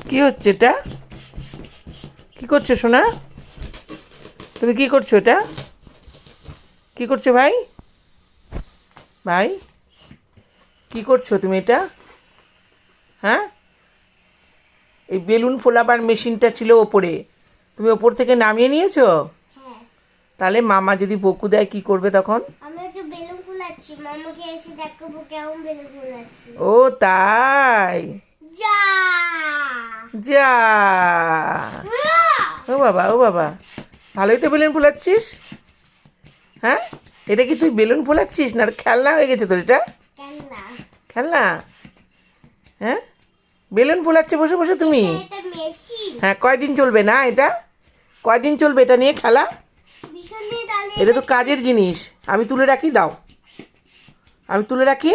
কি হচ্ছে এটা? কি করছো সোনা? তুমি কি করছো এটা? কি করছো ভাই? ভাই কি করছো তুমি এটা? হ্যাঁ, এই বেলুন ফোলাবার মেশিনটা ছিল ওপরে, তুমি ওপর থেকে নামিয়ে নিয়েছো? হ্যাঁ, তাহলে মামা যদি বকু দেয় কি করবে তখন? আমরা যে বেলুন ফুলাচ্ছি, মামাকে এসে দেখাবো কেমন বেলুন ফুলাচ্ছি। ও তাই? যা যা, ও বাবা ও বাবা, ভালোই তো বেলুন ফোলাচ্ছিস। হ্যাঁ, এটা কি তুই বেলুন ফোলাচ্ছিস না খেলনা হয়ে গেছে তোর এটা? কেননা খেলনা? হ্যাঁ, বেলুন ফোলাচ্ছে বসে বসে তুমি? এটা মেশিন হ্যাঁ, কয়দিন চলবে না এটা? কয়দিন চলবে এটা নিয়ে খেলা? ভীষণ নিয়ে তাহলে এটা তো কাজের জিনিস। আমি তুলে রাখি, দাও। আমি তুলে রাখি,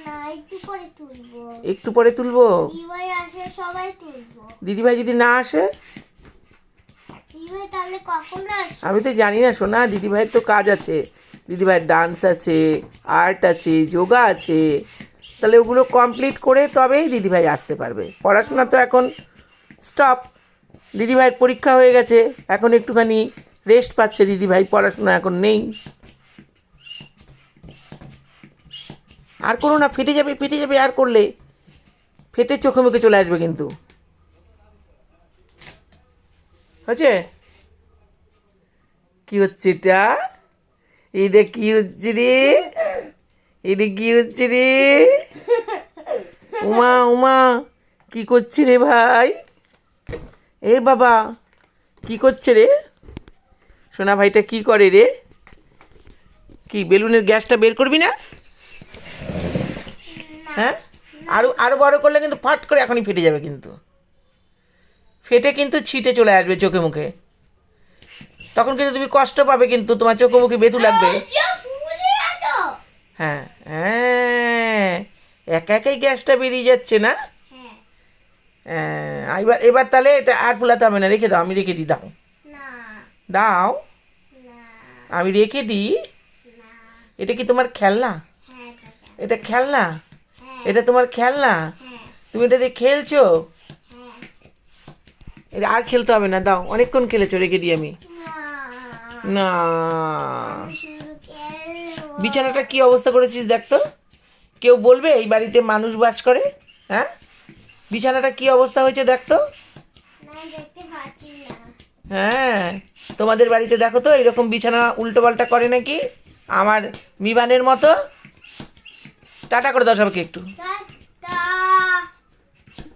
না, একটু পরে তুলবো। একটু পরে তুলবো। দিদিভাই আসে সবাই তুলবো। দিদিভাই যদি না আসে? দিদিভাই তাহলে কখন আসবে? আমি তো জানি না সোনা, দিদিভাইয়ের তো কাজ আছে। দিদিভাইয়ের ডান্স আছে, আর্ট আছে, যোগা আছে। তাহলে ওগুলো কমপ্লিট করে তবেই দিদিভাই আসতে পারবে। পড়াশোনা তো এখন স্টপ। দিদিভাইয়ের পরীক্ষা হয়ে গেছে, এখন একটুখানি রেস্ট পাচ্ছে দিদিভাই, পড়াশোনা এখন নেই। আর করো না, ফেটে যাবে ফেটে যাবে আর করলে। ফেটে চোখে মুখে চলে আসবে কিন্তু। হচ্ছে? কি হচ্ছে এটা? এটা কি হচ্ছে রে? এটা কি হচ্ছে রে? উমা উমা, কি করছে রে ভাই? এ বাবা, কি করছে রে? সোনা ভাইটা কি করে রে? কি বেলুনের গ্যাসটা বের করবি না? হ্যাঁ, আরো আরো বড় করলে কিন্তু ফাট করে এখনই ফেটে যাবে কিন্তু। ফেটে কিন্তু ছিটে চলে আসবে চোখে মুখে। তখন কিন্তু তুমি কষ্ট পাবে, কিন্তু তোমার চোখে মুখে বেথু লাগবে। হ্যাঁ হ্যাঁ, একা একাই গ্যাসটা বেরিয়ে যাচ্ছে না? হ্যাঁ, হ্যাঁ, এবার এবার তাহলে এটা আর ফোলাতে হবে না, রেখে দাও, আমি রেখে দিই, দাও। না দাও, না আমি রেখে দিই। না, এটা কি তোমার খেলনা? হ্যাঁ কাকা, এটা খেলনা? হ্যাঁ এটা তোমার খেলনা? হ্যাঁ তুমি এটা দিয়ে খেলছো? হ্যাঁ, এটা আর খেলতে হবে না, দাও, অনেকক্ষণ খেলেছো, রেখে দিই আমি। না, না, আমি শুধু খেলবো। বিছানাটা কি অবস্থা করেছিস দেখ তো। কেউ বলবে এই বাড়িতে মানুষ বাস করে? হ্যাঁ, বিছানাটা কি অবস্থা হয়েছে দেখ তো। না, দেখতে পাচ্ছি না। হ্যাঁ, তোমাদের বাড়িতে দেখো তো এরকম বিছানা উল্টো পাল্টা করে নাকি আমার বিমানের মতো? টাটা করে দাও সবাইকে একটু। টাটা।